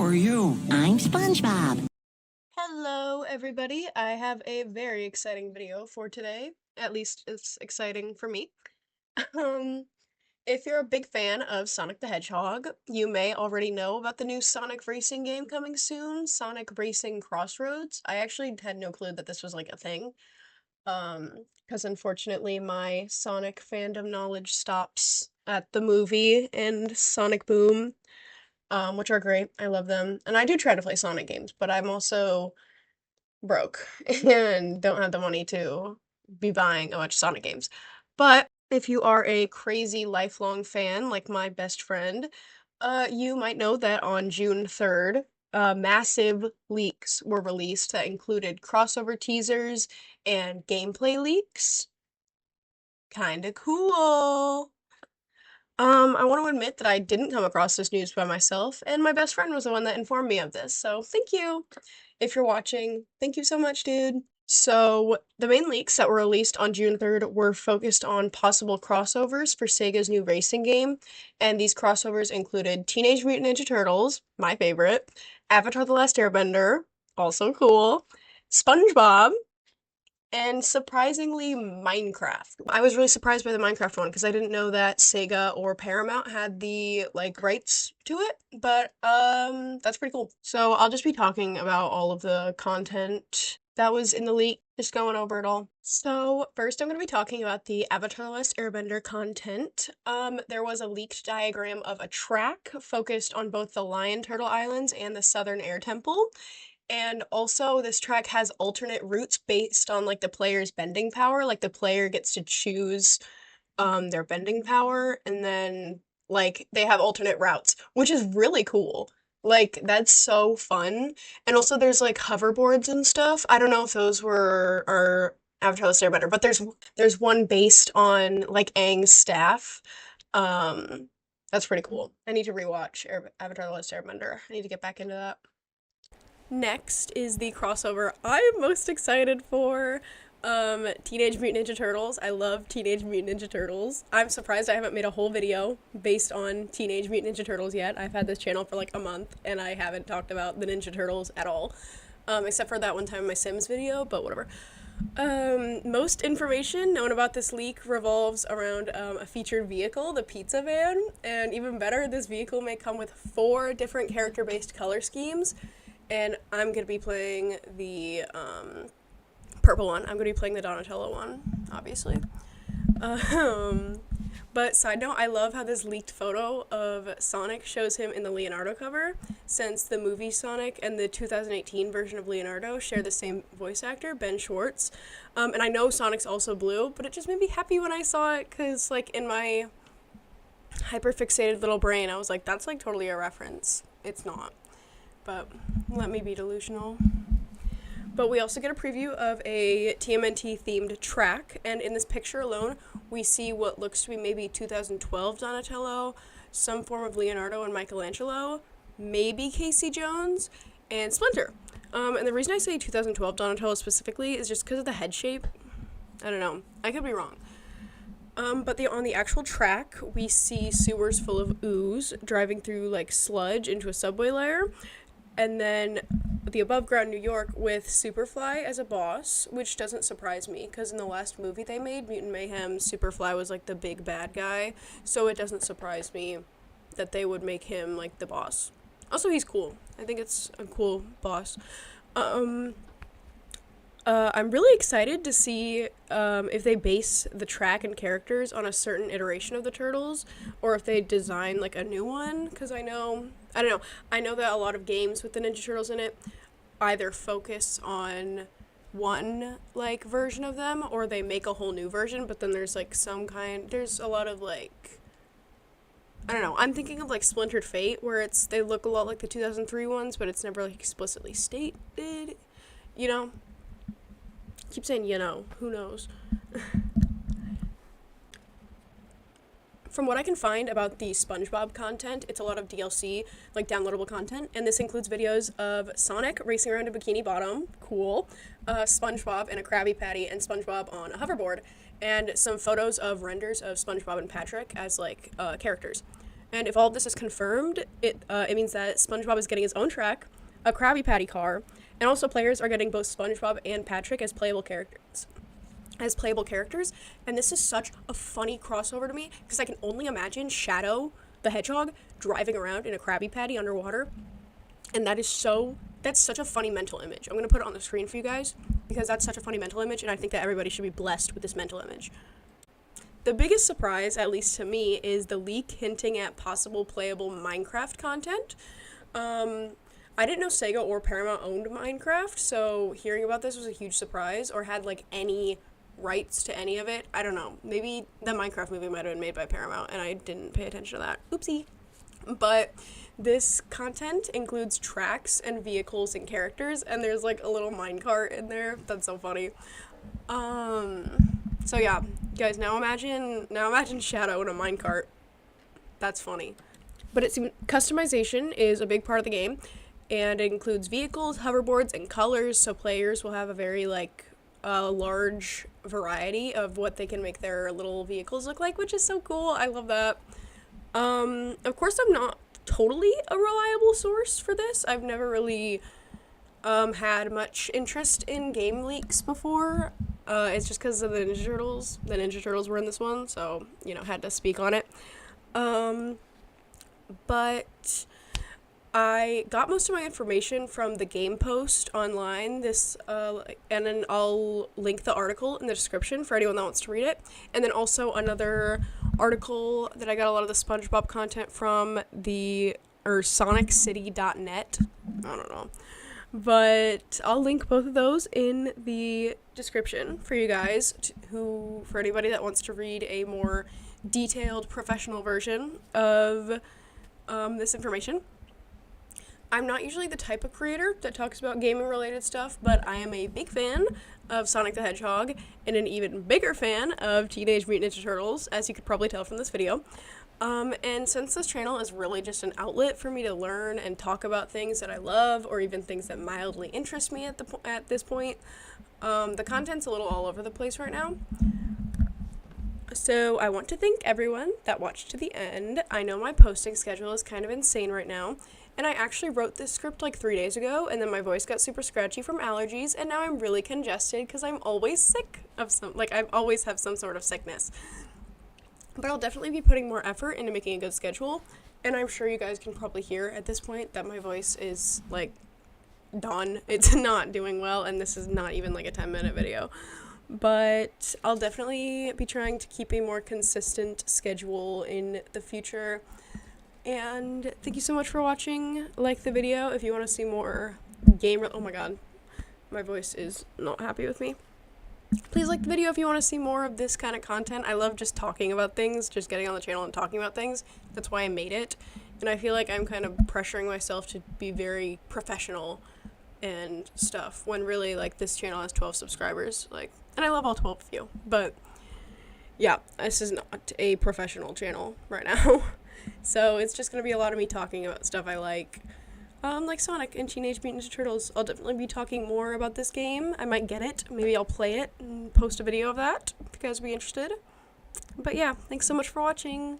are you? I'm SpongeBob. Hello, everybody. I have a very exciting video for today. At least it's exciting for me. Um, if you're a big fan of Sonic the Hedgehog, you may already know about the new Sonic racing game coming soon, Sonic Racing Crossroads. I actually had no clue that this was like a thing. Because unfortunately my Sonic fandom knowledge stops at the movie and Sonic Boom, which are great. I love them. And I do try to play Sonic games, but I'm also broke and don't have the money to be buying a bunch of Sonic games. But if you are a crazy lifelong fan like my best friend, you might know that on June 3rd, massive leaks were released that included crossover teasers and gameplay leaks. Kinda cool. I want to admit that I didn't come across this news by myself, and my best friend was the one that informed me of this, so thank you. If you're watching, thank you so much, dude. So, the main leaks that were released on June 3rd were focused on possible crossovers for Sega's new racing game, and these crossovers included Teenage Mutant Ninja Turtles, my favorite, Avatar: The Last Airbender, also cool, SpongeBob, and surprisingly, Minecraft. I was really surprised by the Minecraft one because I didn't know that Sega or Paramount had the like rights to it, but that's pretty cool. So I'll just be talking about all of the content that was in the leak, just going over it all. So first I'm going to be talking about the Avatar: The Last Airbender content. There was a leaked diagram of a track focused on both the Lion Turtle Islands and the Southern Air Temple. And also, this track has alternate routes based on like the player's bending power. Like the player gets to choose their bending power, and then like they have alternate routes, which is really cool. Like that's so fun. And also, there's like hoverboards and stuff. I don't know if those were are Avatar: The Last Airbender, but there's one based on like Aang's staff. That's pretty cool. I need to rewatch Avatar: The Last Airbender. I need to get back into that. Next is the crossover I'm most excited for. Teenage Mutant Ninja Turtles. I love Teenage Mutant Ninja Turtles. I'm surprised I haven't made a whole video based on Teenage Mutant Ninja Turtles yet. I've had this channel for like a month and I haven't talked about the Ninja Turtles at all. Except for that one time in my Sims video, but whatever. Most information known about this leak revolves around a featured vehicle, the pizza van, and even better, this vehicle may come with 4 different character-based color schemes. And I'm going to be playing the purple one. I'm going to be playing the Donatello one, obviously. But side note, I love how this leaked photo of Sonic shows him in the Leonardo cover, since the movie Sonic and the 2018 version of Leonardo share the same voice actor, Ben Schwartz. And I know Sonic's also blue, but it just made me happy when I saw it, because like in my hyper-fixated little brain, I was like, that's like totally a reference. It's not. But let me be delusional. But we also get a preview of a TMNT themed track, and in this picture alone, we see what looks to be maybe 2012 Donatello, some form of Leonardo and Michelangelo, maybe Casey Jones, and Splinter. And the reason I say 2012 Donatello specifically is just because of the head shape. I don't know. I could be wrong. But on the actual track, we see sewers full of ooze driving through like sludge into a subway layer. And then the above ground New York with Superfly as a boss, which doesn't surprise me because in the last movie they made, Mutant Mayhem, Superfly was like the big bad guy. So it doesn't surprise me that they would make him like the boss. Also, he's cool. I think it's a cool boss. I'm really excited to see if they base the track and characters on a certain iteration of the Turtles, or if they design like a new one, because I don't know, I know that a lot of games with the Ninja Turtles in it either focus on one like version of them, or they make a whole new version, but then there's like there's a lot of like, I don't know, I'm thinking of like Splintered Fate, where they look a lot like the 2003 ones, but it's never like explicitly stated, you know? Keep saying, you know, who knows? From what I can find about the SpongeBob content, it's a lot of DLC, like downloadable content, and this includes videos of Sonic racing around a Bikini Bottom, cool, SpongeBob in a Krabby Patty, and SpongeBob on a hoverboard, and some photos of renders of SpongeBob and Patrick as, like, characters. And if all of this is confirmed, it means that SpongeBob is getting his own track, a Krabby Patty car, and also players are getting both SpongeBob and Patrick as playable characters. And this is such a funny crossover to me because I can only imagine Shadow the Hedgehog driving around in a Krabby Patty underwater, and that's such a funny mental image. I'm gonna put it on the screen for you guys because that's such a funny mental image, and I think that everybody should be blessed with this mental image. The biggest surprise, at least to me, is the leak hinting at possible playable Minecraft content. I didn't know Sega or Paramount owned Minecraft, so hearing about this was a huge surprise, or had like any rights to any of it. I don't know. Maybe the Minecraft movie might have been made by Paramount and I didn't pay attention to that. Oopsie. But this content includes tracks and vehicles and characters, and there's like a little minecart in there. That's so funny. So yeah, guys, now imagine Shadow in a minecart. That's funny. But it seems customization is a big part of the game, and it includes vehicles, hoverboards, and colors, so players will have a very large variety of what they can make their little vehicles look like, which is so cool. I love that. Of course, I'm not totally a reliable source for this. I've never really had much interest in game leaks before. It's just because of the Ninja Turtles. The Ninja Turtles were in this one, so, had to speak on it. But I got most of my information from the game post online, and then I'll link the article in the description for anyone that wants to read it. And then also another article that I got a lot of the SpongeBob content from, soniccity.net. I don't know. But I'll link both of those in the description for you guys, for anybody that wants to read a more detailed professional version of this information. I'm not usually the type of creator that talks about gaming related stuff, but I am a big fan of Sonic the Hedgehog and an even bigger fan of Teenage Mutant Ninja Turtles, as you could probably tell from this video. And since this channel is really just an outlet for me to learn and talk about things that I love, or even things that mildly interest me at this point, the content's a little all over the place right now. So I want to thank everyone that watched to the end. I know my posting schedule is kind of insane right now, and I actually wrote this script like 3 days ago, and then my voice got super scratchy from allergies, and now I'm really congested because I'm always sick of I always have some sort of sickness. But I'll definitely be putting more effort into making a good schedule, and I'm sure you guys can probably hear at this point that my voice is done. It's not doing well, and this is not even like a 10-minute video. But I'll definitely be trying to keep a more consistent schedule in the future. And thank you so much for watching. Like the video if you want to see more oh my god, my voice is not happy with me. Please like the video if you want to see more of this kind of content. I love just talking about things, just getting on the channel and talking about things. That's why I made it. And I feel like I'm kind of pressuring myself to be very professional and stuff, when really this channel has 12 subscribers, and I love all 12 of you. But yeah, this is not a professional channel right now. So it's just gonna be a lot of me talking about stuff I like Sonic and Teenage Mutant Ninja Turtles. I'll definitely be talking more about this game. I might get it. Maybe I'll play it and post a video of that if you guys would be interested. But yeah, thanks so much for watching.